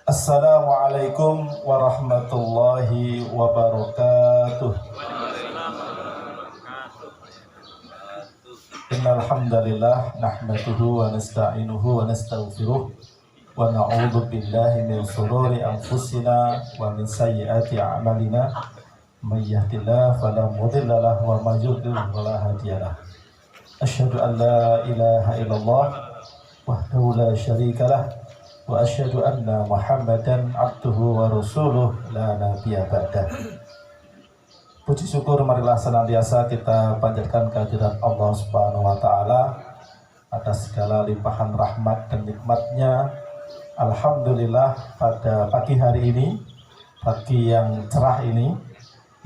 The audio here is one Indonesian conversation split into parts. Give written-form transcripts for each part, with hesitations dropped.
Assalamualaikum warahmatullahi wabarakatuh. Innal hamdalillah nahmaduhu wa nasta'inuhu wa nastaghfiruh wa na'udzu billahi min shururi anfusina wa min sayyiati a'malina may yahdihillahu fala mudilla lahu wa may yudlil fala hadiya lahu. Asyhadu an la ilaha illallah wahdahu la syarika lah wa asyhadu anna Muhammadan abduhu wa rasuluh la nabiyya ba'dah. Puji syukur marilah senantiasa kita panjatkan kehadirat Allah Subhanahu wa taala atas segala limpahan rahmat dan nikmatnya. Alhamdulillah pada pagi hari ini, pagi yang cerah ini,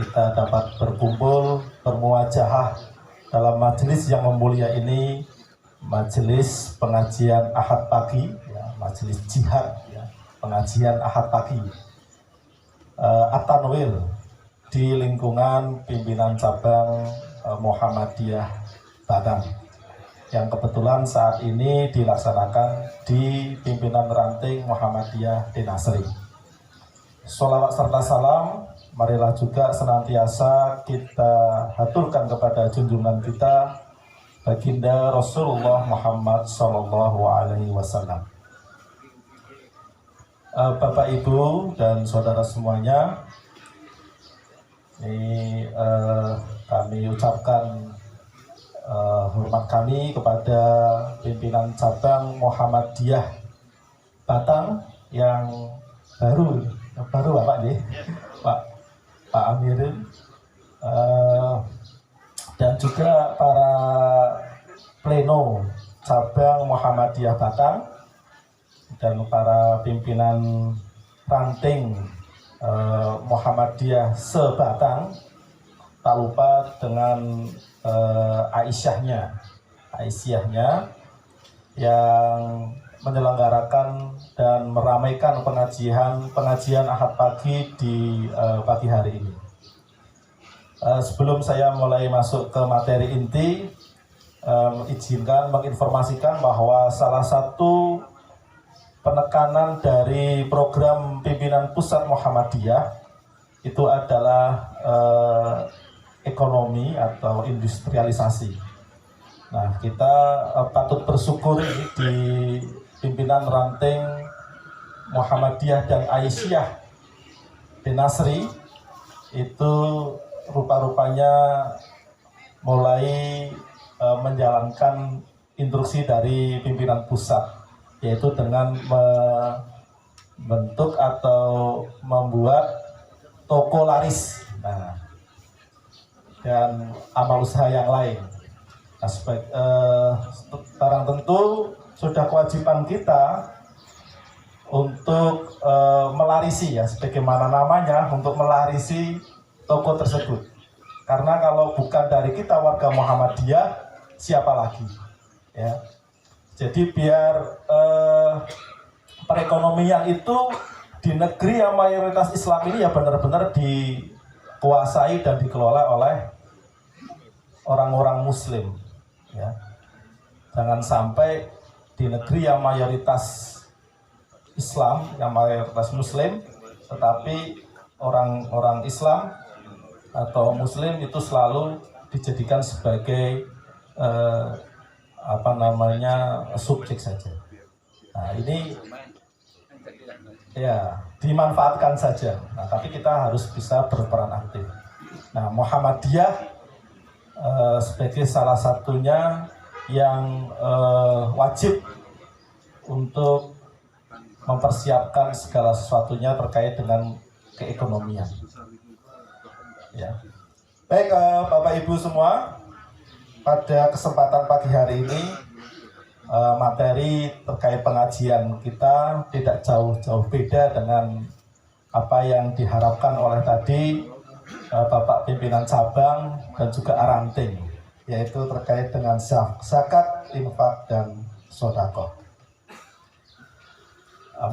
kita dapat berkumpul bermuajahah dalam majelis yang mulia ini, majelis pengajian Ahad pagi, ya, majelis jihad, ya, pengajian Ahad pagi, At-Tanwir di lingkungan pimpinan cabang Muhammadiyah Batang, yang kebetulan saat ini dilaksanakan di pimpinan ranting Muhammadiyah di Nasri. Sholawat serta salam marilah juga senantiasa kita haturkan kepada junjungan kita baginda Rasulullah Muhammad Sallallahu Alaihi Wasallam. Bapak, Ibu, dan saudara semuanya, ini kami ucapkan hormat kami kepada pimpinan cabang Muhammadiyah Batang yang baru Bapak nih, Pak Amirin, dan juga para pleno cabang Muhammadiyah Batang dan para pimpinan ranting Muhammadiyah se-Batang, tak lupa dengan Aisyahnya yang menyelenggarakan dan meramaikan pengajian Ahad pagi di pagi hari ini. Sebelum saya mulai masuk ke materi inti, izinkan menginformasikan bahwa salah satu penekanan dari program pimpinan pusat Muhammadiyah itu adalah ekonomi atau industrialisasi. Nah, kita patut bersyukur di pimpinan ranting Muhammadiyah dan Aisyah di Nasri itu rupa-rupanya mulai menjalankan instruksi dari pimpinan pusat, yaitu dengan membentuk atau membuat toko laris, dan amal usaha yang lain. Nah, barang tentu sudah kewajiban kita untuk melarisi, ya, sebagaimana namanya, untuk melarisi toko tersebut. Karena kalau bukan dari kita warga Muhammadiyah, siapa lagi? Ya. Jadi biar perekonomian itu di negeri yang mayoritas Islam ini ya benar-benar dikuasai dan dikelola oleh orang-orang Muslim. Ya. Jangan sampai di negeri yang mayoritas Islam, yang mayoritas Muslim, tetapi orang-orang Islam atau Muslim itu selalu dijadikan sebagai subjek saja. Nah, ini ya dimanfaatkan saja. Nah, tapi kita harus bisa berperan aktif. Nah, Muhammadiyah sebagai salah satunya yang wajib untuk mempersiapkan segala sesuatunya terkait dengan keekonomian. Ya. Baik, Bapak Ibu semua, pada kesempatan pagi hari ini materi terkait pengajian kita tidak jauh-jauh beda dengan apa yang diharapkan oleh tadi Bapak pimpinan cabang dan juga ranting, yaitu terkait dengan zakat, infak, dan sedekah.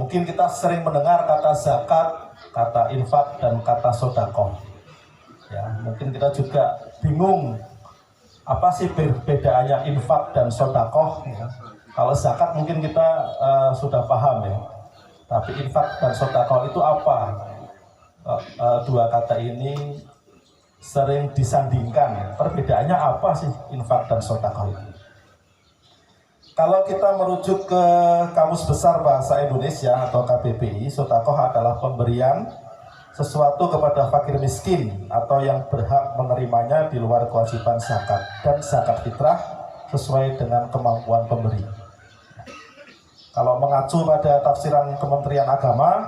Mungkin kita sering mendengar kata zakat, kata infak, dan kata sedekah. Ya, mungkin kita juga bingung Apa sih perbedaannya infak dan sodakoh? Ya. Kalau zakat mungkin kita sudah paham ya. Tapi infak dan sodakoh itu apa? Dua kata ini sering disandingkan. Perbedaannya apa sih infak dan sodakoh itu? Kalau kita merujuk ke Kamus Besar Bahasa Indonesia atau KBBI, sodakoh adalah pemberian sesuatu kepada fakir miskin atau yang berhak menerimanya di luar kewajiban zakat dan zakat fitrah sesuai dengan kemampuan pemberi. Kalau mengacu pada tafsiran Kementerian Agama,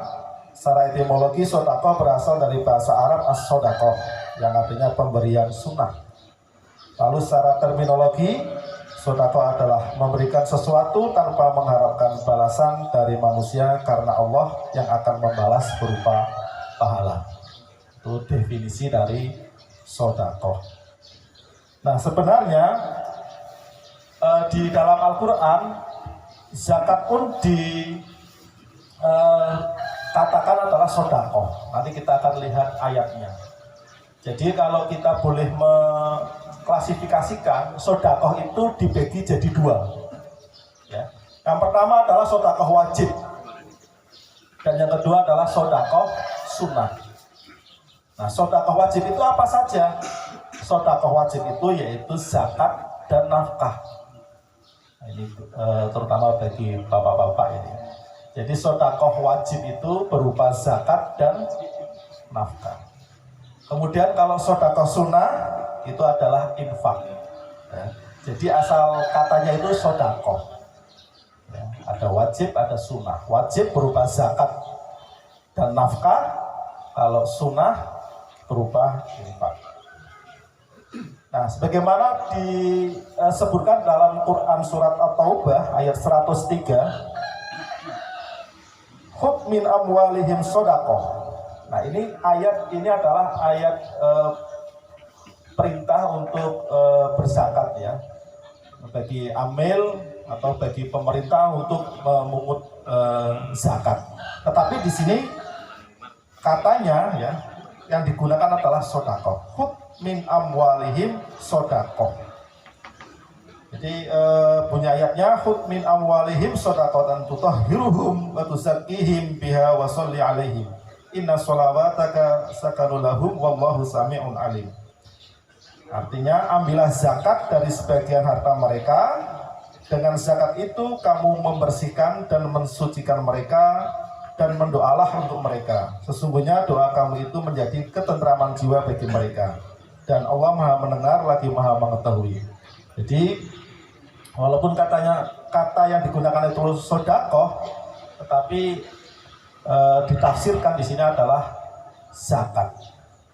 secara etimologi sodakoh berasal dari bahasa Arab as-sodakoh yang artinya pemberian sunnah. Lalu secara terminologi, sodakoh adalah memberikan sesuatu tanpa mengharapkan balasan dari manusia karena Allah yang akan membalas berupa pahala. Itu definisi dari sodakoh. Nah sebenarnya di dalam Al-Quran zakat pun dikatakan adalah sodakoh. Nanti kita akan lihat ayatnya. Jadi kalau kita boleh klasifikasikan, sodakoh itu dibagi jadi dua ya. Yang pertama adalah sodakoh wajib dan yang kedua adalah sodakoh sunnah. Nah sodakoh wajib itu apa saja? Sodakoh wajib itu yaitu zakat dan nafkah. Nah, ini terutama bagi bapak-bapak ini. Jadi sodakoh wajib itu berupa zakat dan nafkah. Kemudian kalau sodakoh sunnah itu adalah infak. Ya. Jadi asal katanya itu sodakoh. Ya. Ada wajib, ada sunnah. Wajib berupa zakat dan nafkah. Kalau sunnah berupa infak. Nah, sebagaimana disebutkan dalam Quran surat At-Taubah ayat 103, "Khudh min amwalihim sodakoh." Nah, ini adalah ayat perintah untuk berzakat ya, bagi amil atau bagi pemerintah untuk memungut zakat. Tetapi di sini katanya ya yang digunakan adalah sodakoh. Khudh min amwalihim sodakoh. Jadi punya ayatnya, khudh min amwalihim sodakoh dan tutahhiruhum wa tuzakkihim biha wa sholli alaihim. Inna sholawataka sakanul lahum wallahu sami'un alim. Artinya ambillah zakat dari sebagian harta mereka. Dengan zakat itu kamu membersihkan dan mensucikan mereka dan mendoalah untuk mereka. Sesungguhnya doa kamu itu menjadi ketentraman jiwa bagi mereka. Dan Allah Maha mendengar lagi Maha mengetahui. Jadi walaupun kata yang digunakan itu sodakoh, tetapi ditafsirkan di sini adalah zakat.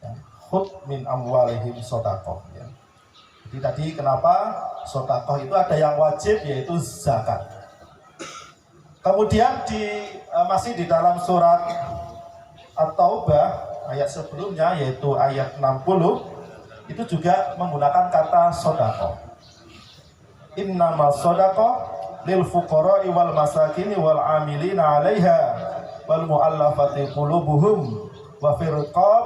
Ya. Khudh min amwalihim sodakoh. Ya. Jadi tadi kenapa sodakoh itu ada yang wajib yaitu zakat. Kemudian masih di dalam surat At-Taubah ayat sebelumnya yaitu ayat 60 itu juga menggunakan kata sodakoh. Innamas sodakoh lil fuqara'i wal masakini wal amilina 'alaiha wal mu'allafati qulubuhum wa fir riqab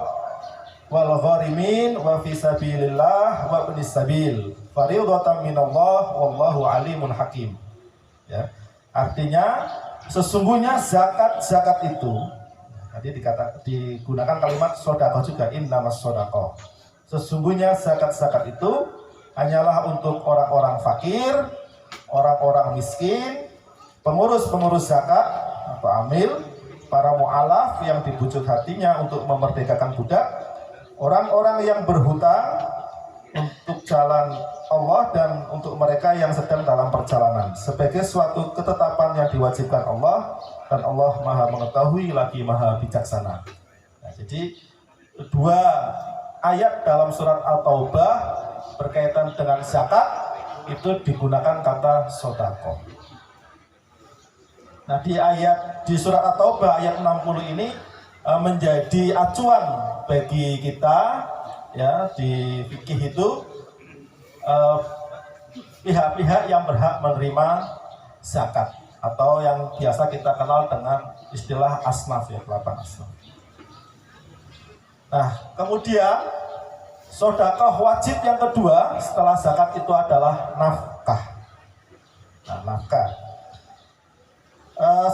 wal gharimin wa fi sabilillah wa ibnis sabil fariidatan minallah wallahu alimun hakim. Ya. Artinya sesungguhnya zakat itu tadi digunakan kalimat sodakoh juga, innamas sodakoh. Sesungguhnya zakat itu hanyalah untuk orang-orang fakir, orang-orang miskin, pengurus zakat atau amil, para mu'alaf yang dibujuk hatinya untuk memerdekakan budak, orang-orang yang berhutang untuk jalan Allah dan untuk mereka yang sedang dalam perjalanan sebagai suatu ketetapan yang diwajibkan Allah, dan Allah Maha mengetahui lagi Maha bijaksana. Nah, jadi dua ayat dalam surat At-Taubah berkaitan dengan zakat itu digunakan kata sodakoh. Nah di surat At-Taubah ayat 60 ini menjadi acuan bagi kita ya di fikih itu pihak-pihak yang berhak menerima zakat atau yang biasa kita kenal dengan istilah asnaf ya, 8 asnaf. Nah kemudian Sedekah wajib yang kedua setelah zakat itu adalah nafkah. Nah, nafkah.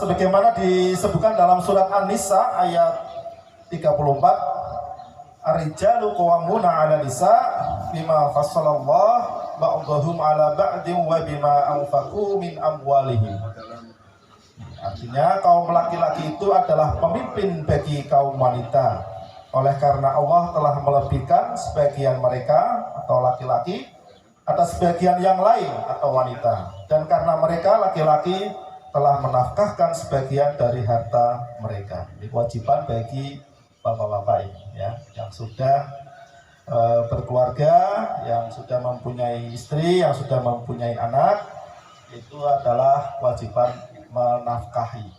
Sebagaimana disebutkan dalam surat An-Nisa ayat 34, Ar-rijalu qawwamuna 'ala nisa bima fassalallahu ba'dahum 'ala ba'din wa bima anfaqu min amwalihim. Artinya kaum laki-laki itu adalah pemimpin bagi kaum wanita. Oleh karena Allah telah melebihkan sebagian mereka atau laki-laki atas sebagian yang lain atau wanita. Dan karena mereka laki-laki telah menafkahkan sebagian dari harta mereka. Ini kewajiban bagi bapak-bapak ini, ya, yang sudah berkeluarga, yang sudah mempunyai istri, yang sudah mempunyai anak, itu adalah kewajiban menafkahi.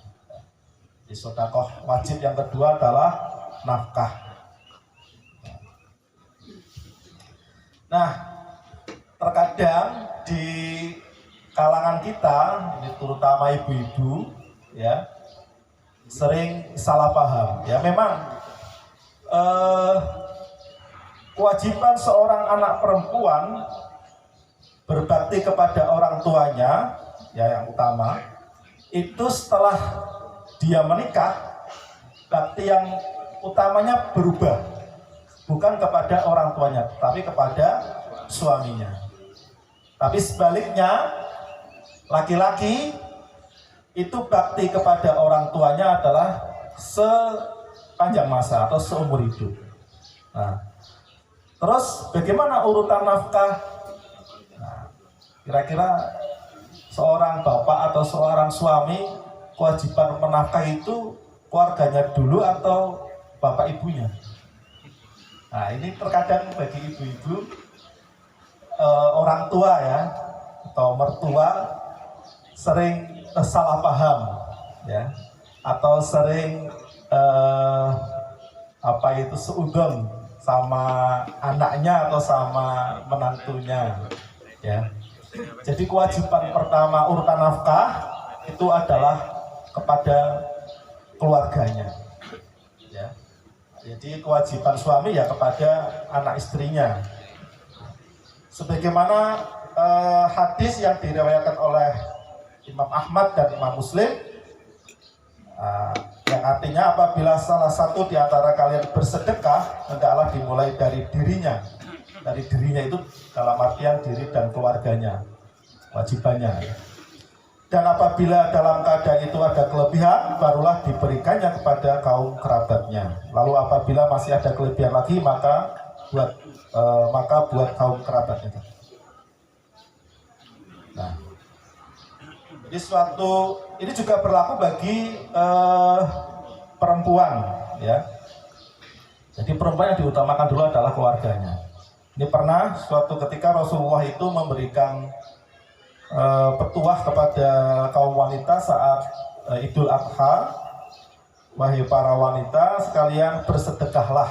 Di sedekah wajib yang kedua adalah nafkah. Nah, terkadang di kalangan kita, ini terutama ibu-ibu, ya, sering salah paham. Ya, memang kewajiban seorang anak perempuan berbakti kepada orang tuanya, ya, yang utama, itu setelah dia menikah, bakti yang utamanya berubah. Bukan kepada orang tuanya, tapi kepada suaminya. Tapi sebaliknya, laki-laki itu bakti kepada orang tuanya adalah sepanjang masa atau seumur hidup. Nah, terus bagaimana urutan nafkah? Nah, kira-kira seorang bapak atau seorang suami kewajiban menafkah itu keluarganya dulu atau bapak ibunya? Nah, ini terkadang bagi ibu-ibu, orang tua, ya, atau mertua sering salah paham, ya, atau sering seudon sama anaknya atau sama menantunya, ya. Jadi kewajiban pertama urutan nafkah itu adalah kepada keluarganya, ya. Jadi kewajiban suami ya kepada anak istrinya. Sebagaimana hadis yang diriwayatkan oleh Imam Ahmad dan Imam Muslim, yang artinya apabila salah satu di antara kalian bersedekah, hendaklah dimulai dari dirinya. Dari dirinya itu dalam artian diri dan keluarganya, wajibannya. Dan apabila dalam keadaan itu ada kelebihan, barulah diberikannya kepada kaum kerabatnya. Lalu apabila masih ada kelebihan lagi, maka buat kaum kerabatnya. Nah, ini juga berlaku bagi perempuan, ya. Jadi perempuan yang diutamakan dulu adalah keluarganya. Ini pernah suatu ketika Rasulullah itu memberikan petuah kepada kaum wanita saat Idul Adha. Wahai para wanita sekalian, bersedekahlah,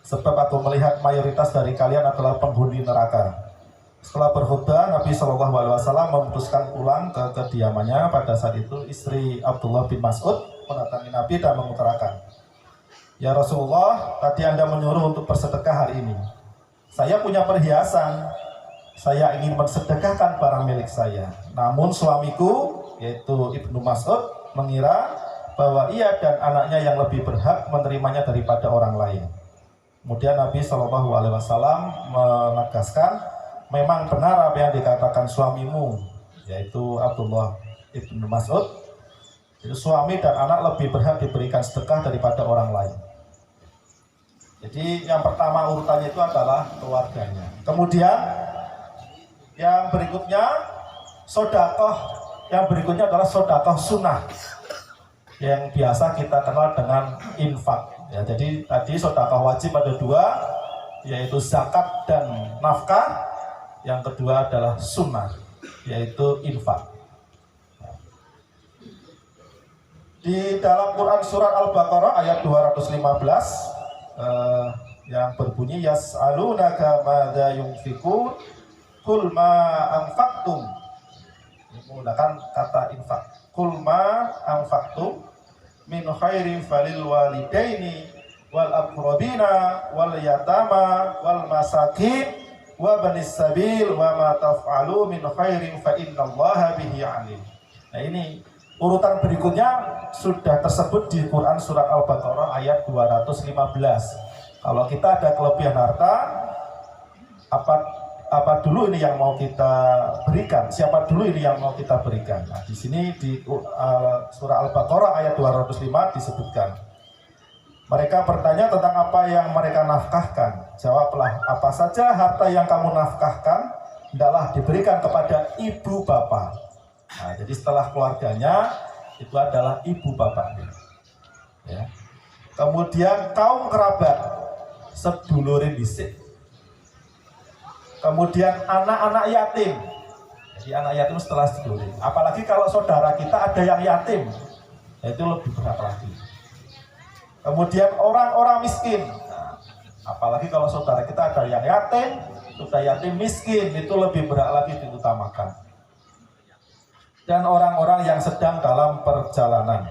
sebab aku melihat mayoritas dari kalian adalah penghuni neraka. Setelah berkhutbah, Nabi SAW memutuskan pulang ke kediamannya. Pada saat itu istri Abdullah bin Mas'ud mendatangi Nabi dan mengutarakan, "Ya Rasulullah, tadi Anda menyuruh untuk bersedekah hari ini. Saya punya perhiasan, saya ingin mensedekahkan barang milik saya. Namun suamiku, yaitu Ibnu Mas'ud, mengira bahwa ia dan anaknya yang lebih berhak menerimanya daripada orang lain." Kemudian Nabi SAW menegaskan, "Memang benar apa yang dikatakan suamimu, yaitu Abdullah Ibnu Mas'ud. Jadi suami dan anak lebih berhak diberikan sedekah daripada orang lain." Jadi yang pertama urutannya itu adalah keluarganya. Kemudian yang berikutnya adalah sedekah sunnah yang biasa kita kenal dengan infak. Ya, jadi tadi sedekah wajib ada dua, yaitu zakat dan nafkah. Yang kedua adalah sunnah, yaitu infak. Di dalam Quran surat Al-Baqarah ayat 215 yang berbunyi, "Yas'alunaka madza yunfiqun qul ma anfaqtum." Menggunakan kata infak. "Qul ma anfaqtum min khairin falil walidaini wal aqrabina wal yatama wal masakin wa banis sabil wa ma taf'alu min khairin fa innallaha bihi alim. Nah, ini urutan berikutnya sudah tersebut di Quran surat Al-Baqarah ayat 215. Kalau kita ada kelebihan harta, apa dulu ini yang mau kita berikan? Siapa dulu ini yang mau kita berikan? Nah, di sini di surah Al-Baqarah ayat 205 disebutkan. Mereka bertanya tentang apa yang mereka nafkahkan. Jawablah, apa saja harta yang kamu nafkahkan hendaklah diberikan kepada ibu bapak. Nah, jadi setelah keluarganya itu adalah ibu bapaknya. Ya. Kemudian kaum kerabat, sedulurin dhisik. Kemudian anak-anak yatim. Jadi anak yatim setelah sedulurin. Apalagi kalau saudara kita ada yang yatim, itu lebih berat lagi. Kemudian orang-orang miskin. Nah, apalagi kalau saudara kita ada yang yatim, sudah yatim miskin, itu lebih berat lagi diutamakan. Dan orang-orang yang sedang dalam perjalanan.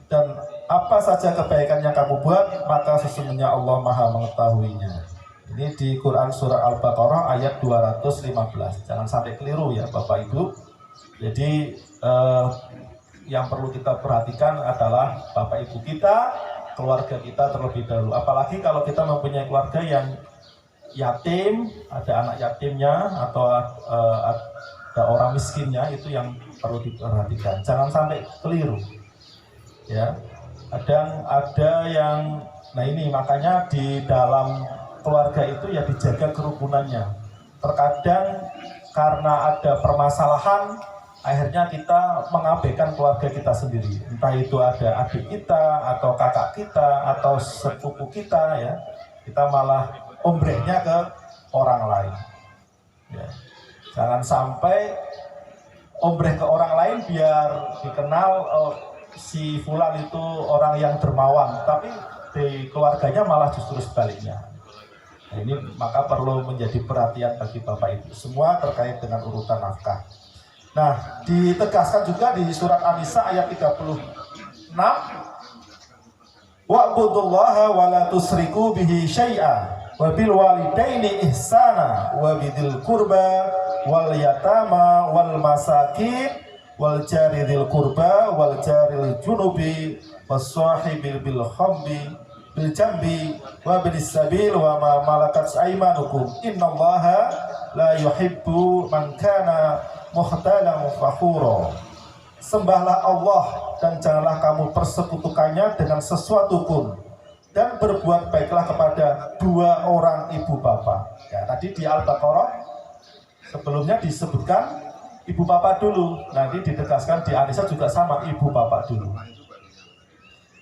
Dan apa saja kebaikan yang kamu buat, maka sesungguhnya Allah Maha mengetahuinya. Ini di Quran surah Al-Baqarah ayat 215. Jangan sampai keliru ya Bapak Ibu. Jadi yang perlu kita perhatikan adalah Bapak Ibu kita, keluarga kita terlebih dahulu. Apalagi kalau kita mempunyai keluarga yang yatim, ada anak yatimnya atau ada orang miskinnya, itu yang perlu diperhatikan. Jangan sampai keliru. Ya, ada yang, nah ini makanya di dalam keluarga itu ya dijaga kerukunannya. Terkadang karena ada permasalahan, akhirnya kita mengabaikan keluarga kita sendiri. Entah itu ada adik kita, atau kakak kita, atau sepupu kita, ya. Kita malah ombrehnya ke orang lain. Ya. Jangan sampai ombreh ke orang lain biar dikenal si fulan itu orang yang dermawan, tapi di keluarganya malah justru sebaliknya. Nah, ini maka perlu menjadi perhatian bagi Bapak Ibu semua terkait dengan urutan nafkah. Nah, ditegaskan juga di surat An-Nisa ayat 36, wa'budullaha wa la tusriku bihi syai'a wa bil walidaini ihsana wa bidil qurba wal yatama wal masakin wal jari dzil qurba wal jaril junubi was sahibil bil khambi bil jambi wa binis sabil wa ma malakat aymanukum innallaha la yuhibbu man kana muhtalan fakhura. Sembahlah Allah dan janganlah kamu persekutukannya dengan sesuatu pun, dan berbuat baiklah kepada dua orang ibu bapa. Ya, tadi di Al-Baqarah sebelumnya disebutkan ibu bapak dulu, nanti ditegaskan di An-Nisa juga sama, ibu bapak dulu.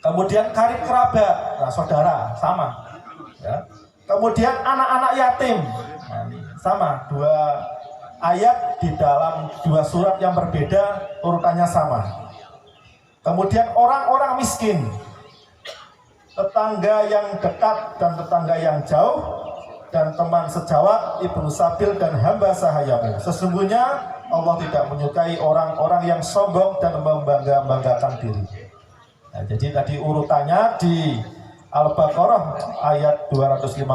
Kemudian karib kerabat, nah saudara sama. Ya. Kemudian anak-anak yatim, nah, ini sama, dua ayat di dalam dua surat yang berbeda, urutannya sama. Kemudian orang-orang miskin, tetangga yang dekat dan tetangga yang jauh, dan teman sejawat, ibnu sabil dan hamba sahayamu. Sesungguhnya Allah tidak menyukai orang-orang yang sombong dan membangga-banggakan diri. Nah, jadi tadi urutannya di Al-Baqarah ayat 215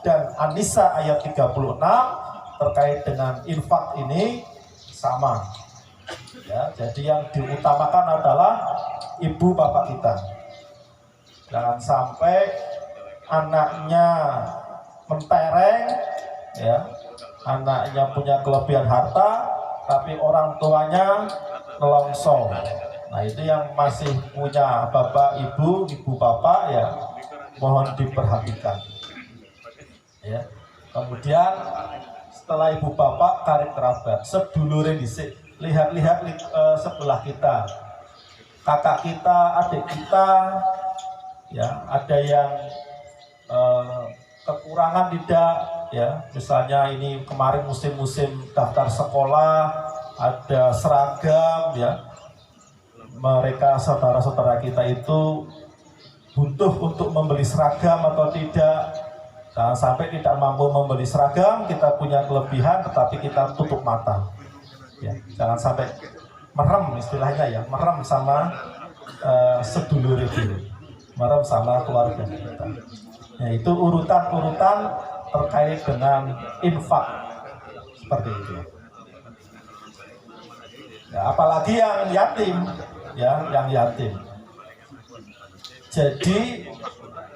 dan An-Nisa ayat 36 terkait dengan infak ini sama. Ya, jadi yang diutamakan adalah ibu bapak kita. Jangan sampai anaknya mentereng, ya, anaknya punya kelebihan harta, tapi orang tuanya nelongso. Nah, itu yang masih punya bapak ibu, ibu bapak, ya mohon diperhatikan. Ya. Kemudian setelah ibu bapak, karib kerabat, sedulurin dhisik. Lihat-lihat sebelah kita, kakak kita, adik kita, ya ada yang kekurangan tidak, ya misalnya ini kemarin musim-musim daftar sekolah, ada seragam, ya mereka saudara-saudara kita itu butuh untuk membeli seragam atau tidak. Jangan sampai tidak mampu membeli seragam, kita punya kelebihan tetapi kita tutup mata. Ya, jangan sampai merem, istilahnya ya, merem sama sedulur itu. merem sama keluarga kita. Yaitu urutan-urutan terkait dengan infak seperti itu. Ya, apalagi yang yatim, ya, yang yatim. Jadi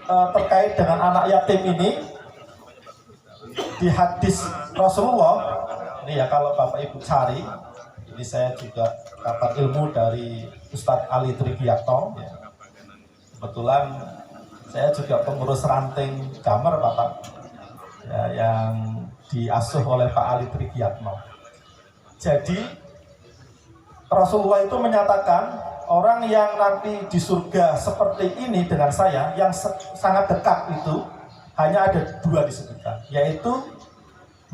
terkait dengan anak yatim ini di hadis Rasulullah ini ya, kalau Bapak Ibu cari, ini saya juga dapat ilmu dari Ustadz Ali Trigiyatno. Ya. Kebetulan saya juga pengurus ranting Gamar Bapak, ya, yang diasuh oleh Pak Ali Trigiyatno. Jadi Rasulullah itu menyatakan orang yang nanti di surga seperti ini dengan saya, yang sangat dekat itu hanya ada dua disebutkan, yaitu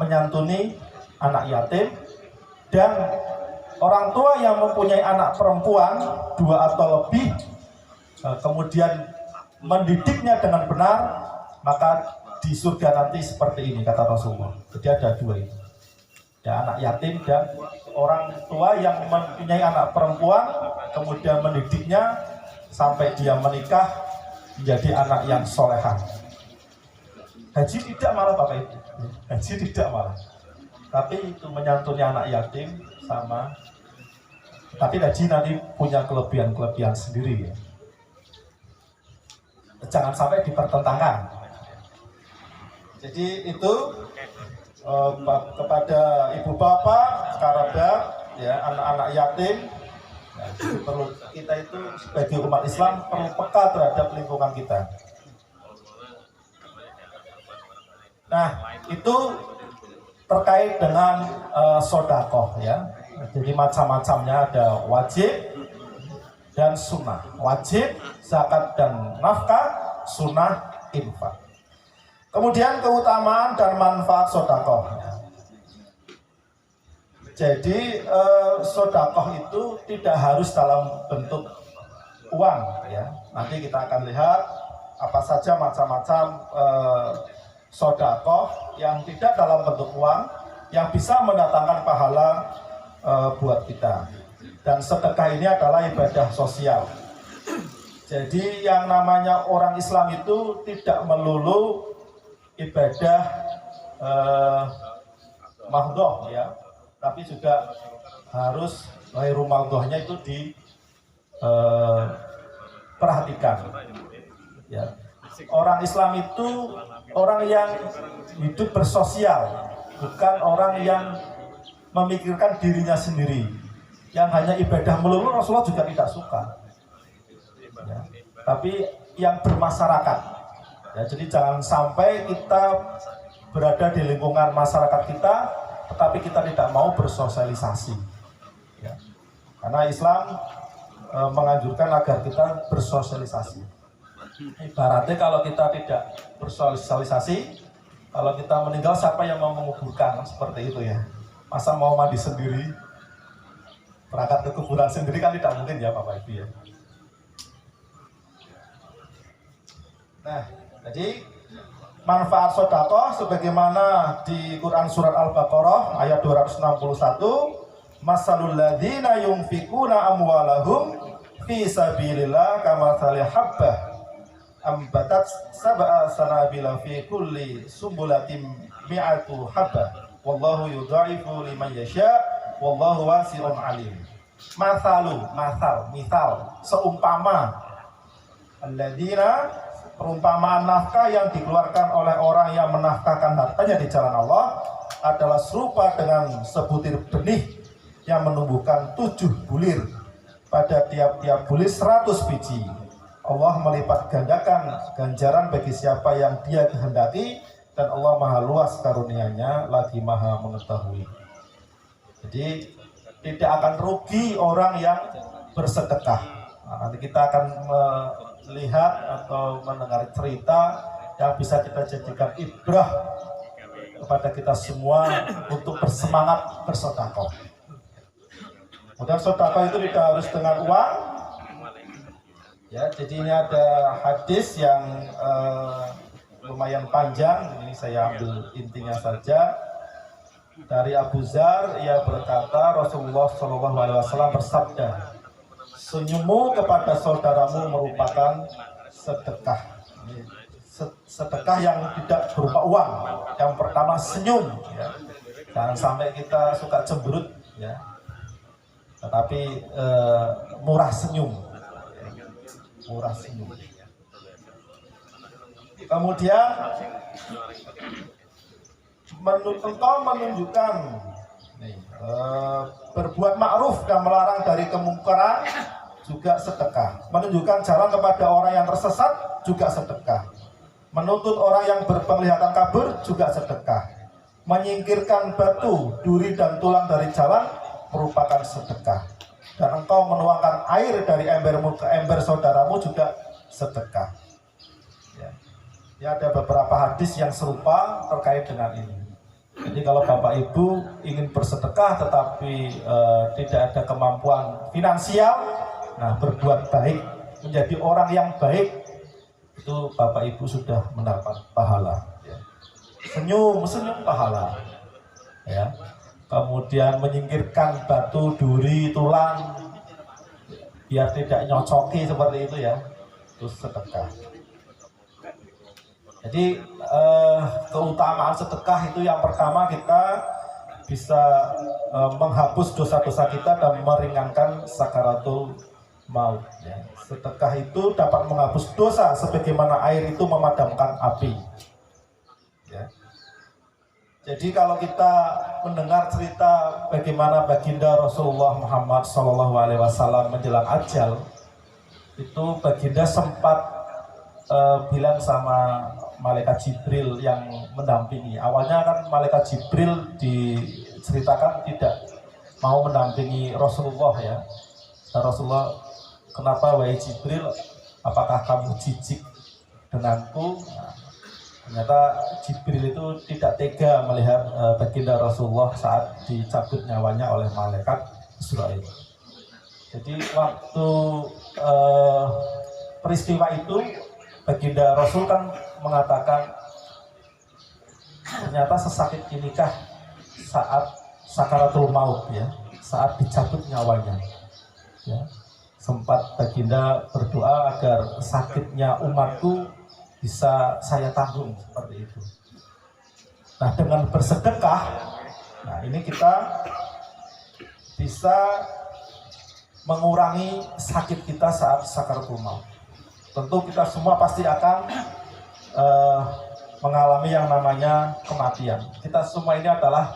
menyantuni anak yatim dan orang tua yang mempunyai anak perempuan 2 atau lebih, kemudian mendidiknya dengan benar, maka di surga nanti seperti ini, kata Rasulullah. Jadi ada dua itu, ya, anak yatim dan orang tua yang mempunyai anak perempuan kemudian mendidiknya sampai dia menikah menjadi anak yang solehah. Haji tidak malah Bapak Ibu, haji tidak malah, tapi itu menyantuni anak yatim sama. Tapi haji nanti punya kelebihan-kelebihan sendiri, ya. Jangan sampai dipertentangkan. Jadi itu kepada ibu bapak, kerabat, ya, anak-anak yatim, ya, perlu kita itu sebagai umat Islam perlu peka terhadap lingkungan kita. Nah, itu terkait dengan sodakoh, ya. Jadi macam-macamnya, ada wajib dan sunnah. Wajib zakat dan nafkah, sunnah infak. Kemudian keutamaan dan manfaat sodakoh. Jadi sodakoh itu tidak harus dalam bentuk uang, ya. Nanti kita akan lihat apa saja macam-macam sodakoh yang tidak dalam bentuk uang yang bisa mendatangkan pahala buat kita. Dan sedekah ini adalah ibadah sosial. Jadi yang namanya orang Islam itu tidak melulu ibadah mahdhoh, ya, tapi juga harus ghairu mahdhohnya itu diperhatikan, ya. Orang Islam itu orang yang hidup bersosial, bukan orang yang memikirkan dirinya sendiri, yang hanya ibadah melulu. Rasulullah juga tidak suka, ya. Tapi yang bermasyarakat, ya. Jadi jangan sampai kita berada di lingkungan masyarakat kita, tetapi kita tidak mau bersosialisasi, ya. Karena Islam menganjurkan agar kita bersosialisasi. Ibaratnya kalau kita tidak bersosialisasi, kalau kita meninggal siapa yang mau menguburkan, seperti itu, ya. Masa mau mandi sendiri, berangkat ke kuburan sendiri, kan tidak mungkin, ya Bapak Ibu, ya. Nah, jadi manfaat sedekah sebagaimana di Quran surat Al-Baqarah ayat 261, masalul ladzina yunfikuna amwalahum fi sabilillah kamatsali habbah ambatat sab'a sanabila fi kulli sumbulatin mi'atu habbah wallahu yudha'ifu liman yasha wallahu wasi'un alim. Misal seumpama alladzina, perumpamaan nafkah yang dikeluarkan oleh orang yang menafkahkan hartanya di jalan Allah adalah serupa dengan sebutir benih yang menumbuhkan 7 bulir, pada tiap-tiap bulir 100 biji. Allah melipat gandakan ganjaran bagi siapa yang Dia kehendaki, dan Allah maha luas karunia-Nya lagi maha mengetahui. Jadi tidak akan rugi orang yang bersedekah. Nah, nanti kita akan melihat atau mendengar cerita yang bisa kita jadikan ibrah kepada kita semua untuk bersemangat bersedekah. Kemudian sedekah itu tidak harus dengan uang, ya. Jadi ini ada hadis yang lumayan panjang, ini saya ambil intinya saja. Dari Abu Dzar, ia berkata, Rasulullah SAW bersabda, senyummu kepada saudaramu merupakan sedekah. Sedekah yang tidak berupa uang. Yang pertama senyum, ya. Jangan sampai kita suka cemberut, ya. Tetapi murah senyum, murah senyum. Kemudian engkau menunjukkan berbuat ma'ruf dan melarang dari kemungkaran juga sedekah. Menunjukkan jalan kepada orang yang tersesat juga sedekah. Menuntut orang yang berpenglihatan kabur juga sedekah. Menyingkirkan batu, duri dan tulang dari jalan merupakan sedekah. Dan engkau menuangkan air dari embermu ke ember saudaramu juga sedekah. Ya, ada beberapa hadis yang serupa terkait dengan ini. Jadi kalau Bapak Ibu ingin bersedekah tetapi tidak ada kemampuan finansial, nah berbuat baik, menjadi orang yang baik, itu Bapak Ibu sudah mendapat pahala. Ya. Senyum pahala. Ya. Kemudian menyingkirkan batu, duri, tulang, biar tidak nyocoki seperti itu ya, itu sedekah. Jadi keutamaan sedekah itu yang pertama kita bisa menghapus dosa-dosa kita dan meringankan sakaratul maut. Ya. Sedekah itu dapat menghapus dosa sebagaimana air itu memadamkan api. Ya. Jadi kalau kita mendengar cerita bagaimana baginda Rasulullah Muhammad SAW menjelang ajal, itu baginda sempat bilang sama malaikat Jibril yang mendampingi. Awalnya kan malaikat Jibril diceritakan tidak mau mendampingi Rasulullah ya. Dan Rasulullah, kenapa wahai Jibril, apakah kamu jijik denganku? Nah, ternyata Jibril itu tidak tega melihat baginda Rasulullah saat dicabut nyawanya oleh malaikat Israel. Jadi waktu peristiwa itu baginda Rasul kan mengatakan ternyata sesakit inikah saat sakaratul maut ya, saat dicabut nyawanya ya. Sempat baginda berdoa agar sakitnya umatku bisa saya tanggung seperti itu. Nah, dengan bersedekah, nah ini kita bisa mengurangi sakit kita saat sakaratul maut. Tentu kita semua pasti akan mengalami yang namanya kematian. Kita semua ini adalah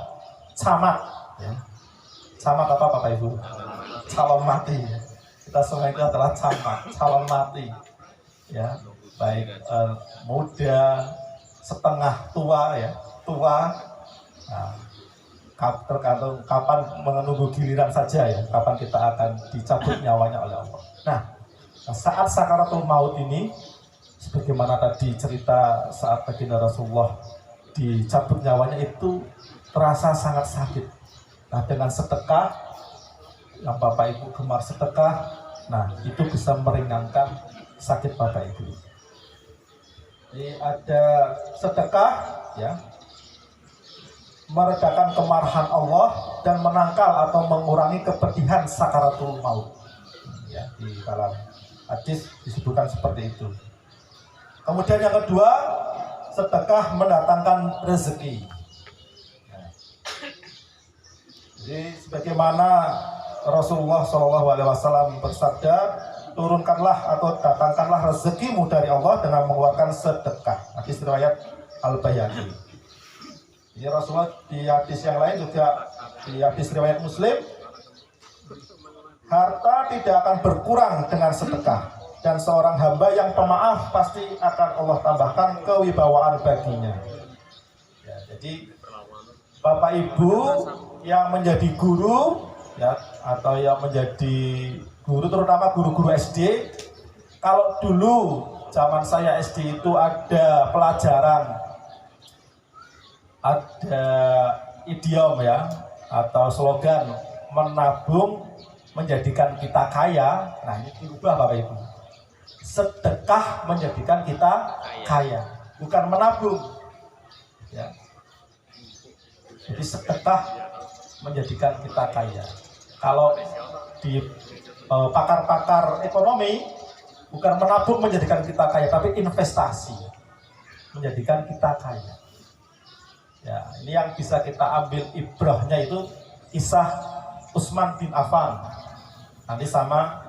camat, ya. Camat apa Bapak Ibu? Calon mati. Ya. Kita semua itu adalah camat, calon mati. Ya, baik muda, setengah tua, ya, tua. Nah, tergantung kapan menunggu giliran saja ya, kapan kita akan dicabut nyawanya oleh Allah. Nah, saat sakaratul maut ini, sebagaimana tadi cerita saat baginda Rasulullah dicabut nyawanya itu terasa sangat sakit. Nah, dengan sedekah, yang Bapak Ibu gemar sedekah, nah itu bisa meringankan sakit Bapak Ibu. Jadi ada sedekah, ya, meredakan kemarahan Allah dan menangkal atau mengurangi kepedihan sakaratul maut. Ya, di dalam hadis disebutkan seperti itu. Kemudian yang kedua, sedekah mendatangkan rezeki. Nah, jadi sebagaimana Rasulullah SAW bersabda, turunkanlah atau datangkanlah rezekimu dari Allah dengan mengeluarkan sedekah. Hadis riwayat Al-Bayhaqi. Ini Rasulullah di hadis yang lain juga, di hadis riwayat Muslim, harta tidak akan berkurang dengan sedekah, dan seorang hamba yang pemaaf pasti akan Allah tambahkan kewibawaan baginya. Ya, jadi Bapak Ibu yang menjadi guru, ya, atau yang menjadi guru, terutama guru-guru SD, kalau dulu zaman saya SD itu ada pelajaran, ada idiom ya, atau slogan menabung menjadikan kita kaya. Nah, ini diubah Bapak Ibu. Sedekah menjadikan kita kaya, bukan menabung. Ya. Jadi sedekah menjadikan kita kaya. Kalau di pakar-pakar ekonomi Bukan menabung menjadikan kita kaya, tapi investasi menjadikan kita kaya. Ya, ini yang bisa kita ambil ibrahnya itu kisah Utsman bin Affan. Nanti sama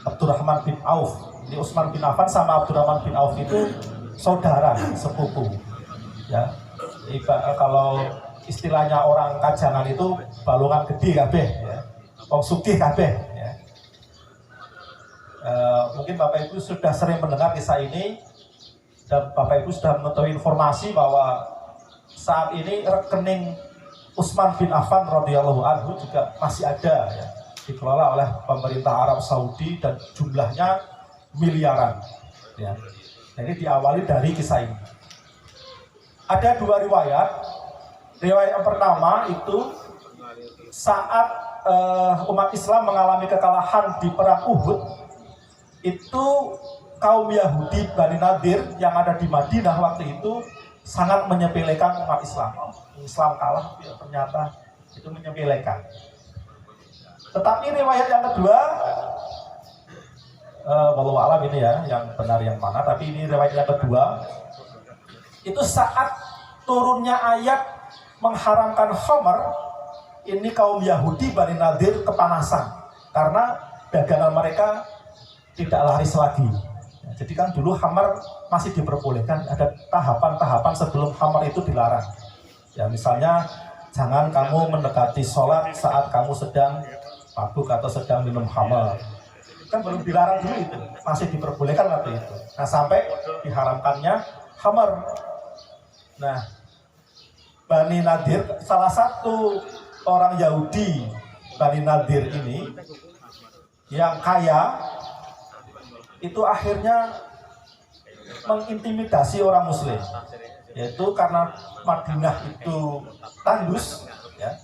Abdurrahman bin Auf. Ini Utsman bin Affan sama Abdurrahman bin Auf itu saudara, sepupu. Ya, kalau istilahnya orang Kajangan itu balungan gede kabeh, ya. Wong sugih kabeh, ya. Mungkin Bapak Ibu sudah sering mendengar kisah ini dan Bapak Ibu sudah mengetahui informasi bahwa saat ini rekening Utsman bin Affan radhiyallahu anhu juga masih ada, ya, dikelola oleh pemerintah Arab Saudi dan jumlahnya miliaran, ya. Jadi diawali dari kisah ini. Ada dua riwayat. Riwayat yang pertama itu saat umat Islam mengalami kekalahan di perang Uhud, itu kaum Yahudi Bani Nadir yang ada di Madinah waktu itu sangat menyepelekan umat Islam. Islam kalah, ya, ternyata itu menyepelekan. Tetapi riwayat yang kedua, wallahu alam ini ya, yang benar yang mana, tapi ini riwayat yang kedua, itu saat turunnya ayat mengharamkan khamar, ini kaum Yahudi Bani Nadir kepanasan karena dagangan mereka tidak laris lagi. Ya, jadi kan dulu khamar masih diperbolehkan, ada tahapan-tahapan sebelum khamar itu dilarang. Ya, misalnya jangan kamu mendekati sholat saat kamu sedang mabuk atau sedang minum khamar. Kan belum dilarang dulu itu, masih diperbolehkan waktu itu. Nah, sampai diharamkannya khamar. Nah, Bani Nadir, salah satu orang Yahudi Bani Nadir ini yang kaya, itu akhirnya mengintimidasi orang Muslim, yaitu karena Madinah itu tandus, ya,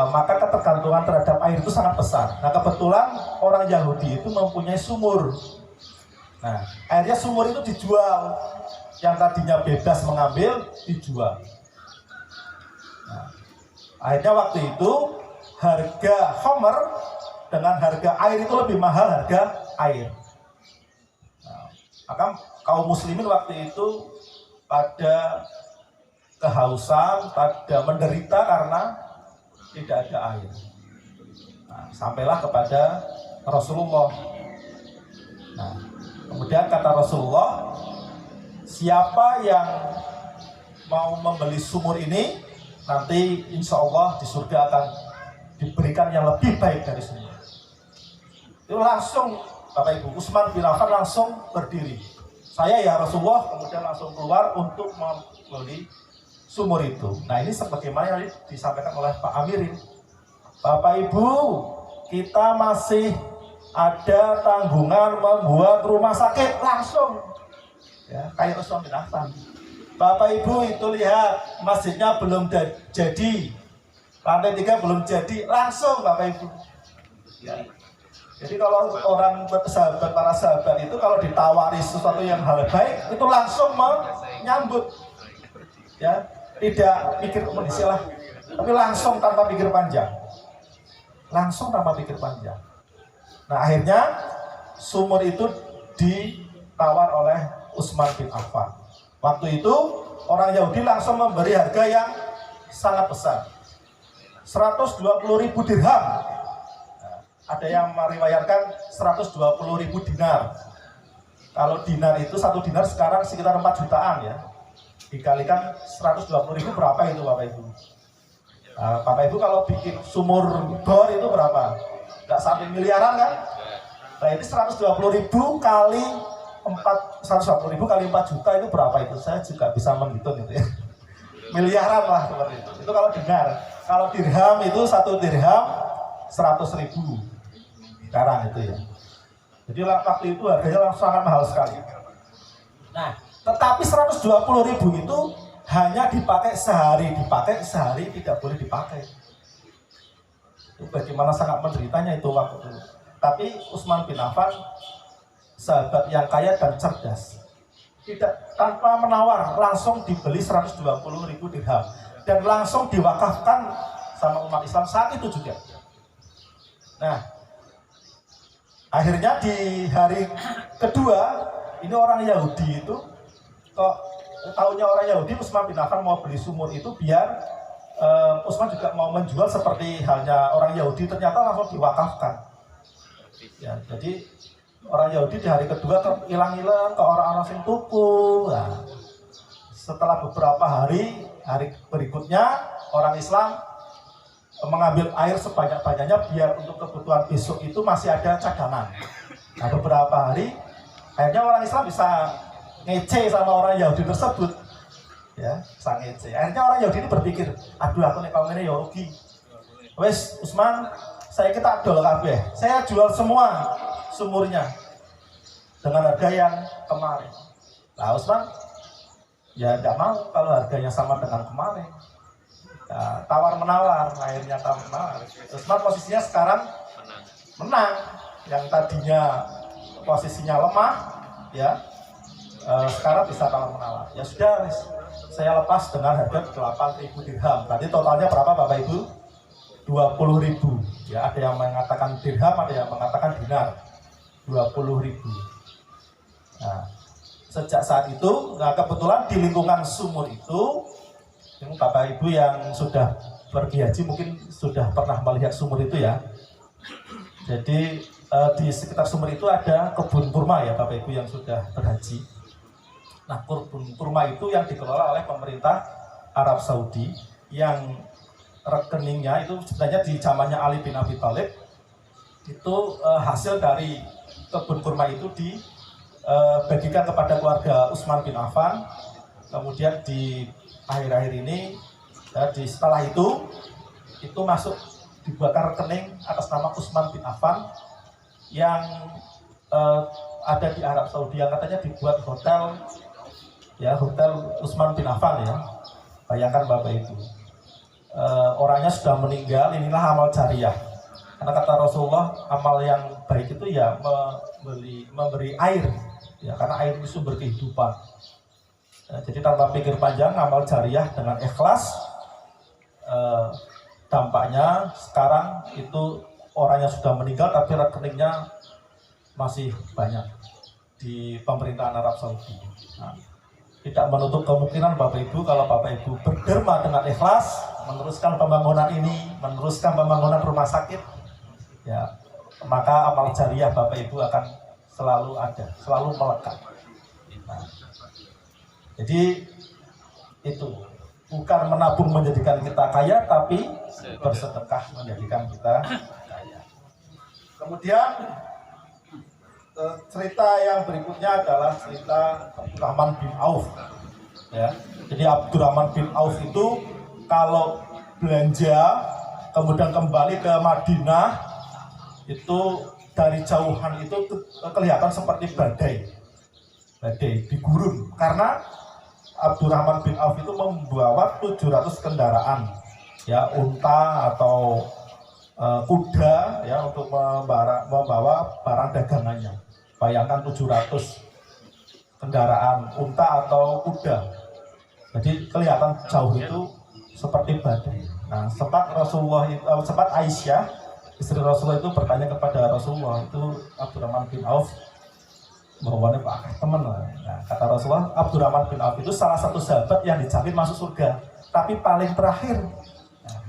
maka ketergantungan terhadap air itu sangat besar. Nah, kebetulan orang Yahudi itu mempunyai sumur. Nah, akhirnya sumur itu dijual. Yang tadinya bebas mengambil, dijual. Nah, akhirnya waktu itu harga khamar dengan harga air itu lebih mahal harga air. Nah, maka kaum muslimin waktu itu pada kehausan, pada menderita karena tidak ada air. Nah, sampailah kepada Rasulullah. Nah, kemudian kata Rasulullah, siapa yang mau membeli sumur ini, nanti insya Allah di surga akan diberikan yang lebih baik dari sumur. Itu langsung Bapak Ibu, Utsman bin Affan langsung berdiri. Saya ya Rasulullah, kemudian langsung keluar untuk membeli sumur itu. Nah, ini sebagaimana yang disampaikan oleh Pak Amirin. Bapak Ibu, kita masih ada tanggungan membuat rumah sakit langsung. Ya, kayak Utsman bin Affan. Bapak Ibu itu lihat masjidnya belum jadi, lantai 3 belum jadi, langsung Bapak Ibu. Ya. Jadi kalau orang bersahabat, para sahabat itu kalau ditawari sesuatu yang hal baik, itu langsung menyambut. Ya, tidak pikir kondisi lah, tapi langsung tanpa pikir panjang. Langsung tanpa pikir panjang. Nah, akhirnya sumur itu ditawar oleh Utsman bin Affan. Waktu itu orang Yahudi langsung memberi harga yang sangat besar, 120.000 dirham. Nah, ada yang meriwayatkan 120.000 dinar. Kalau dinar itu, 1 dinar sekarang sekitar 4 jutaan, ya. Dikalikan 120.000 berapa itu Bapak Ibu? Nah, Bapak Ibu kalau bikin sumur bor itu berapa? Nggak sampai miliaran kan? Nah, ini 120.000 kali 120.000 kali 4 juta itu berapa itu? Saya juga bisa menghitung itu, ya. Miliaran lah seperti itu. Itu kalau dinar. Kalau dirham itu 1 dirham 100.000 sekarang itu, ya. Jadi waktu itu harganya sangat mahal sekali. Nah, tetapi 120.000 itu hanya dipakai sehari tidak boleh dipakai. Itu bagaimana sangat menderitanya itu waktu itu. Tapi Utsman bin Affan sahabat yang kaya dan cerdas, tidak tanpa menawar langsung dibeli 120.000 dirham dan langsung diwakafkan sama umat Islam saat itu juga. Nah, Akhirnya di hari kedua ini orang Yahudi itu kok tahunya orang Yahudi Utsman bin Affan mau beli sumur itu biar Utsman juga mau menjual seperti halnya orang Yahudi, ternyata langsung diwakafkan. Ya, jadi orang Yahudi di hari kedua hilang-hilang ke orang-orang sing tuku. Nah, setelah beberapa hari berikutnya orang Islam mengambil air sebanyak-banyaknya biar untuk kebutuhan besok itu masih ada cadangan. Nah, beberapa hari akhirnya orang Islam bisa ngece sama orang Yahudi tersebut. Ya, sang ngece. Akhirnya orang Yahudi ini berpikir, aduh aku nek kaum ini ya rugi. Wes Utsman, saya kita adol kabeh. Saya jual semua sumurnya dengan harga yang kemarin. Nah, Utsman ya tidak mau kalau harganya sama dengan kemarin. Nah, tawar-menawar, akhirnya tawar-menawar. Utsman posisinya sekarang menang. Yang tadinya posisinya lemah, ya sekarang bisa tawar-menawar. Ya sudah, saya lepas dengan harga 8.000 dirham. Tadi totalnya berapa Bapak Ibu? 20.000. Ya, ada yang mengatakan dirham, ada yang mengatakan dinar. 20.000. Nah, sejak saat itu, nah kebetulan di lingkungan sumur itu, Bapak Ibu yang sudah pergi haji mungkin sudah pernah melihat sumur itu ya. Jadi di sekitar sumur itu ada kebun kurma ya Bapak Ibu yang sudah berhaji. Nah, kebun kurma itu yang dikelola oleh pemerintah Arab Saudi yang rekeningnya itu sebenarnya di zamannya Ali bin Abi Thalib itu hasil dari kebun kurma itu dibagikan kepada keluarga Utsman bin Affan. Kemudian di akhir-akhir ini ya, setelah itu masuk dibuatkan rekening atas nama Utsman bin Affan yang ada di Arab Saudi yang katanya dibuat hotel Utsman bin Affan ya. Bayangkan Bapak Ibu, orangnya sudah meninggal, inilah amal jariah. Karena kata Rasulullah, amal yang baik itu ya memberi air, ya karena air itu sumber kehidupan. Jadi tanpa pikir panjang, amal jariah dengan ikhlas, dampaknya sekarang itu orang yang sudah meninggal tapi rekeningnya masih banyak di pemerintahan Arab Saudi. Nah, tidak menutup kemungkinan Bapak Ibu kalau Bapak Ibu berderma dengan ikhlas meneruskan pembangunan ini, meneruskan pembangunan rumah sakit, ya maka amal jariah Bapak Ibu akan selalu ada, selalu melekat. Nah, jadi itu bukan menabung menjadikan kita kaya, tapi bersedekah menjadikan kita kaya. Kemudian cerita yang berikutnya adalah cerita Abdurrahman bin Auf. Ya, jadi Abdurrahman bin Auf itu kalau belanja kemudian kembali ke Madinah itu dari jauhan itu kelihatan seperti badai di gurun, karena Abdurrahman bin Auf itu membawa 700 kendaraan, ya unta atau kuda ya untuk membawa barang dagangannya. Bayangkan 700 kendaraan unta atau kuda. Jadi kelihatan jauh itu seperti badai. Nah, sempat Aisyah istri Rasulullah itu bertanya kepada Rasulullah, itu Abdurrahman bin Auf bahwa Pak teman. Nah, kata Rasulullah, Abdurrahman bin Auf itu salah satu sahabat yang dijamin masuk surga, tapi paling terakhir. Nah,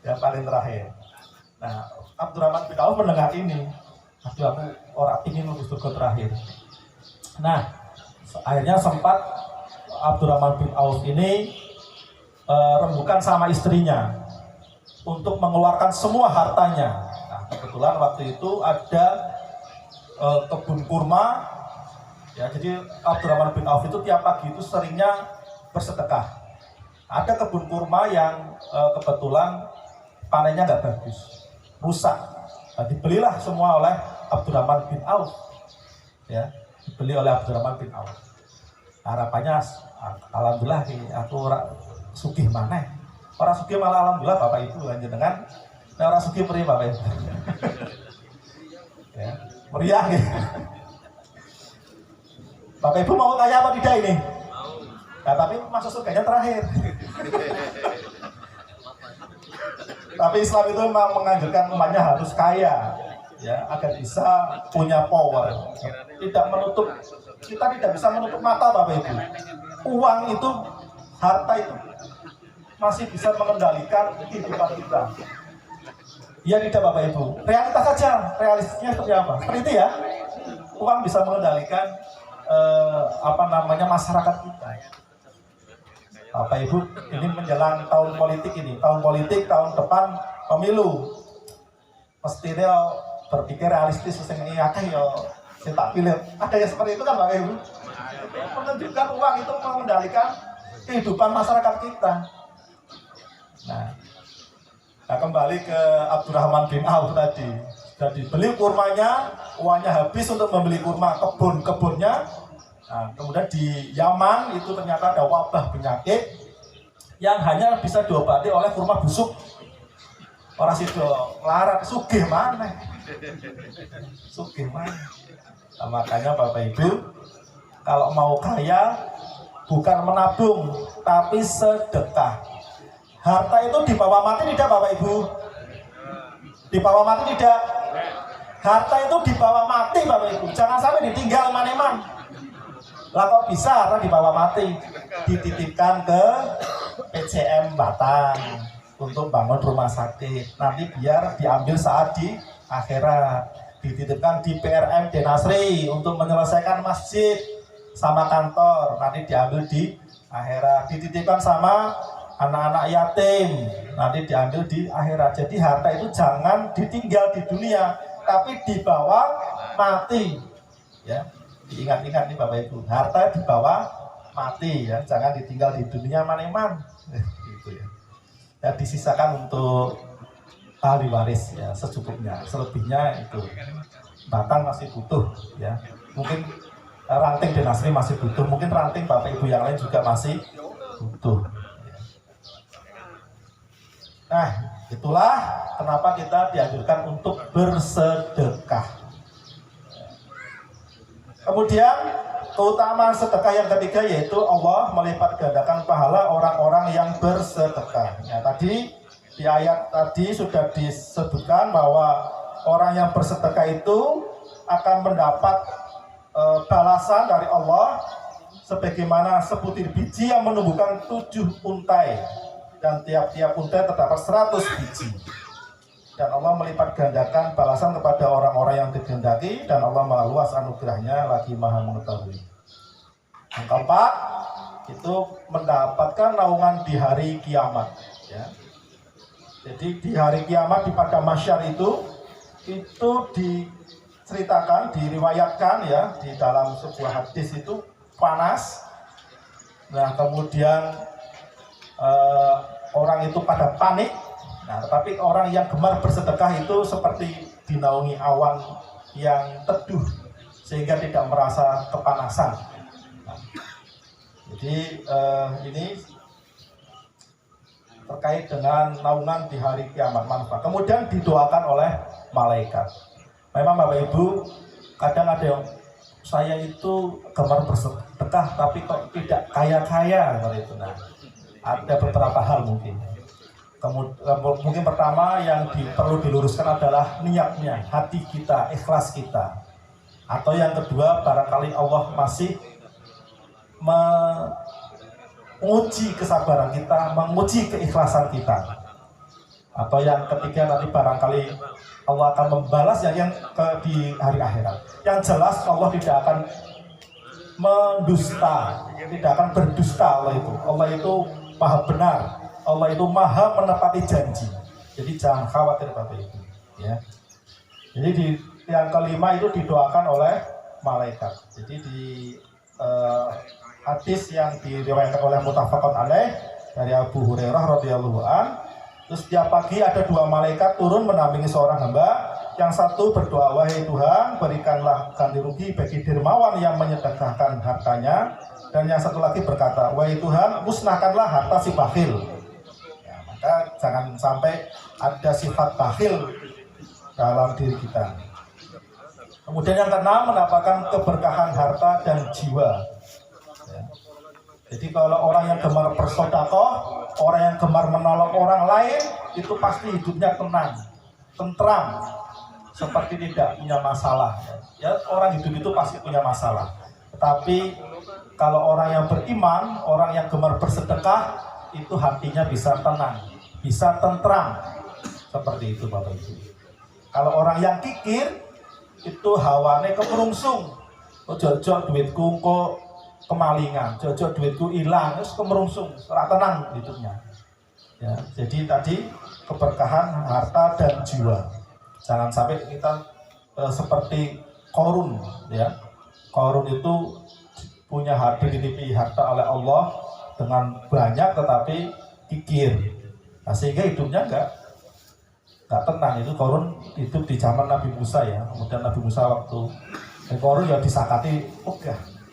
ya paling terakhir. Nah, Abdurrahman bin Auf mendengar ini, aduh aku orang ingin masuk surga terakhir. Nah, akhirnya sempat Abdurrahman bin Auf ini rembukan sama istrinya untuk mengeluarkan semua hartanya. Nah, kebetulan waktu itu ada kebun kurma, ya jadi Abdurrahman bin Auf itu tiap pagi itu seringnya bersedekah. Ada kebun kurma yang kebetulan panennya nggak bagus, rusak. Nah, dibelilah semua oleh Abdurrahman bin Auf, ya dibeli oleh Abdurrahman bin Auf. Harapannya, alhamdulillah aku sugih mana? Orang sugih malah alhamdulillah Bapak Ibu lanjut dengan orang sugih meriah Bapak Ibu. Ya, meriah ya. Bapak Ibu mau kaya apa tidak ini? Mau. Nah, tapi masuk surganya terakhir. Tapi Islam itu memang menganjurkan umatnya harus kaya. ya, agar bisa punya power. Tidak menutup, kita tidak bisa menutup mata Bapak Ibu. Uang itu, harta itu masih bisa mengendalikan kehidupan kita. Ya tidak Bapak Ibu, realitas saja, realistisnya seperti apa? Seperti itu ya, uang bisa mengendalikan masyarakat kita. Bapak Ibu, ini menjelang tahun politik ini, tahun depan pemilu. Mestinya berpikir realistis, ini akeh ya saya tak pilih. Ada yang seperti itu kan Bapak Ibu? Menunjukkan uang itu mengendalikan kehidupan masyarakat kita. Nah, kembali ke Abdurrahman bin Auf tadi. Sudah dibeli kurmanya, uangnya habis untuk membeli kurma, kebun-kebunnya. Nah, kemudian di Yaman itu ternyata ada wabah penyakit yang hanya bisa diobati oleh kurma busuk. Orang situ larat, sugih mana? Sugih mana? Nah, makanya Bapak Ibu, kalau mau kaya bukan menabung, tapi sedekah. Harta itu dibawa mati tidak Bapak Ibu? Dibawa mati tidak? Harta itu dibawa mati Bapak Ibu, jangan sampai ditinggal man-man. Lah kok bisa harta dibawa mati? Dititipkan ke PCM Batang untuk bangun rumah sakit. Nanti biar diambil saat di akhirat. Dititipkan di PRM Denasri untuk menyelesaikan masjid sama kantor. Nanti diambil di akhirat. Dititipkan sama anak-anak yatim. Nanti diambil di akhirat. Jadi harta itu jangan ditinggal di dunia, tapi dibawa mati. Ya. Diingat-ingat nih Bapak Ibu, harta dibawa mati ya, jangan ditinggal di dunia man-man. Gitu ya. Ya disisakan untuk ahli waris ya secukupnya, selebihnya itu Batang masih butuh ya. Mungkin ranting Denasri masih butuh, mungkin ranting Bapak Ibu yang lain juga masih butuh. Nah, itulah kenapa kita dianjurkan untuk bersedekah. Kemudian keutamaan sedekah yang ketiga yaitu Allah melipat gandakan pahala orang-orang yang bersedekah. Ya, tadi di ayat tadi sudah disebutkan bahwa orang yang bersedekah itu akan mendapat balasan dari Allah sebagaimana sebutir biji yang menumbuhkan 7 untai, dan tiap-tiap untai terdapat 100 biji. Dan Allah melipat gandakan balasan kepada orang-orang yang dikehendaki, dan Allah maha luas anugerahnya lagi maha mengetahui. Yang keempat itu mendapatkan naungan di hari kiamat ya. Jadi di hari kiamat di padang mahsyar itu diceritakan, diriwayatkan ya, di dalam sebuah hadis itu panas. Nah kemudian orang itu pada panik. Nah, tetapi orang yang gemar bersedekah itu seperti dinaungi awan yang teduh sehingga tidak merasa kepanasan. Nah, jadi ini terkait dengan naungan di hari kiamat manfaat. Kemudian didoakan oleh malaikat. Memang Bapak Ibu, kadang ada yang saya itu gemar bersedekah tapi kok tidak kaya-kaya seperti itu. Nah, ada beberapa hal mungkin. Mungkin pertama yang perlu diluruskan adalah niatnya, hati kita, ikhlas kita. Atau yang kedua, barangkali Allah masih menguji kesabaran kita, menguji keikhlasan kita. Atau yang ketiga nanti barangkali Allah akan membalas yang di hari akhirat. Yang jelas Allah tidak akan mendusta, tidak akan berdusta Allah itu. Allah itu maha benar. Allah itu maha menepati janji. Jadi jangan khawatir Bapak Ibu ya. Jadi yang kelima itu didoakan oleh malaikat. Jadi di hadis yang diriwayatkan oleh muttafaqun alaih dari Abu Hurairah radhiyallahu an, terus setiap pagi ada 2 malaikat turun mendampingi seorang hamba. Yang satu berdoa, wahai Tuhan, berikanlah ganti rugi bagi dermawan yang menyedekahkan hartanya. Dan yang satu lagi berkata, wahai Tuhan, musnahkanlah harta si bakhil. Jangan sampai ada sifat bakhil dalam diri kita. Kemudian yang keenam, mendapatkan keberkahan harta dan jiwa ya. Jadi kalau orang yang gemar bersedekah, orang yang gemar menolong orang lain, itu pasti hidupnya tenang, tentram seperti tidak punya masalah. Ya, orang hidup itu pasti punya masalah. Tetapi kalau orang yang beriman, orang yang gemar bersedekah, itu hatinya bisa tenang, bisa tentram. Seperti itu Bapak Ibu. Kalau orang yang kikir, itu hawane kemerungsung. Jojok duitku kok kemalingan, jojok duitku hilang, terus kemerungsung, ora tenang hidupnya. Ya, jadi tadi keberkahan harta dan jiwa. Jangan sampai kita seperti Qarun, ya. Qarun itu punya dimiliki harta oleh Allah dengan banyak tetapi kikir. Nah, sehingga hidupnya enggak tenang. Itu Qarun hidup di zaman Nabi Musa, ya. Kemudian Nabi Musa waktu Qarun ya disakati,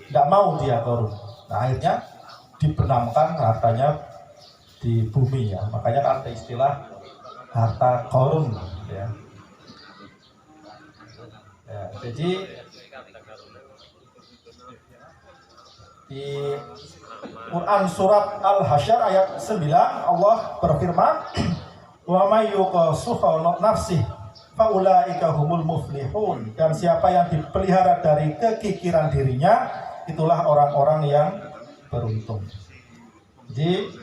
enggak mau dia Qarun. Nah, akhirnya dibenamkan hartanya di bumi, ya. Makanya kan ada istilah harta Qarun, ya. Ya, jadi di Quran surat Al-Hasyr ayat 9 Allah berfirman, "Wa may yuqasuha nafsihi fa ulaika humul muflihun." Dan siapa yang dipelihara dari kekikiran dirinya, itulah orang-orang yang beruntung. Jadi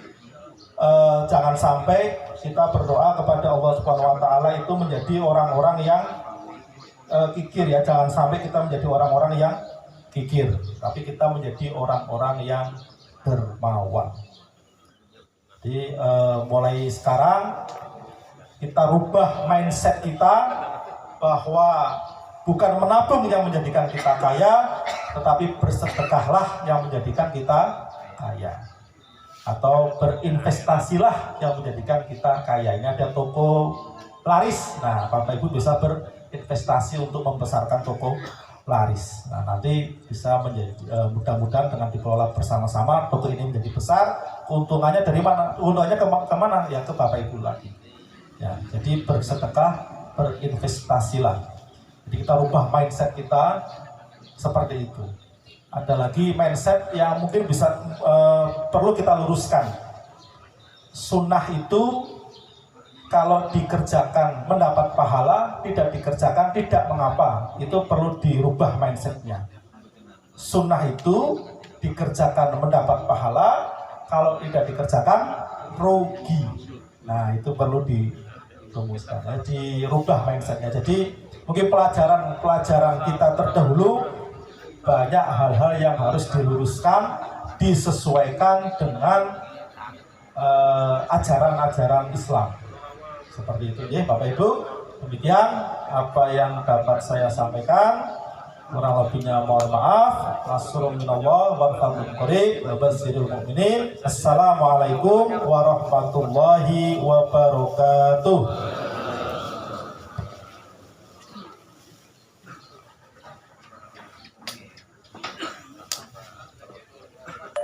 jangan sampai kita berdoa kepada Allah Subhanahu wa taala itu menjadi orang-orang yang kikir, ya. Jangan sampai kita menjadi orang-orang yang kikir, tapi kita menjadi orang-orang yang dermawan. Jadi mulai sekarang kita rubah mindset kita bahwa bukan menabung yang menjadikan kita kaya, tetapi bersedekahlah yang menjadikan kita kaya, atau berinvestasilah yang menjadikan kita kaya. Ini ada toko laris, nah Bapak Ibu bisa berinvestasi untuk membesarkan toko laris. Nah, nanti bisa menjadi mudah-mudahan dengan dikelola bersama-sama toko ini menjadi besar. Keuntungannya dari mana? Keuntungannya kemana? Ya ke Bapak Ibu lagi. Ya, jadi bersedekah, berinvestasilah. Jadi kita rubah mindset kita seperti itu. Ada lagi mindset yang mungkin bisa perlu kita luruskan. Sunnah itu kalau dikerjakan mendapat pahala, tidak dikerjakan tidak mengapa. Itu perlu dirubah mindsetnya. Sunnah itu dikerjakan mendapat pahala, kalau tidak dikerjakan rugi. Nah, itu perlu dirumuskan, ya, dirubah mindsetnya. Jadi mungkin pelajaran kita terdahulu banyak hal-hal yang harus diluruskan, disesuaikan dengan ajaran-ajaran Islam. Seperti itu, ya Bapak Ibu. Demikian apa yang dapat saya sampaikan. Kurang lebihnya mohon maaf. Nasrul minallah wa fadlun qarib wa basyiril mu'minin. Assalamualaikum warahmatullahi wabarakatuh.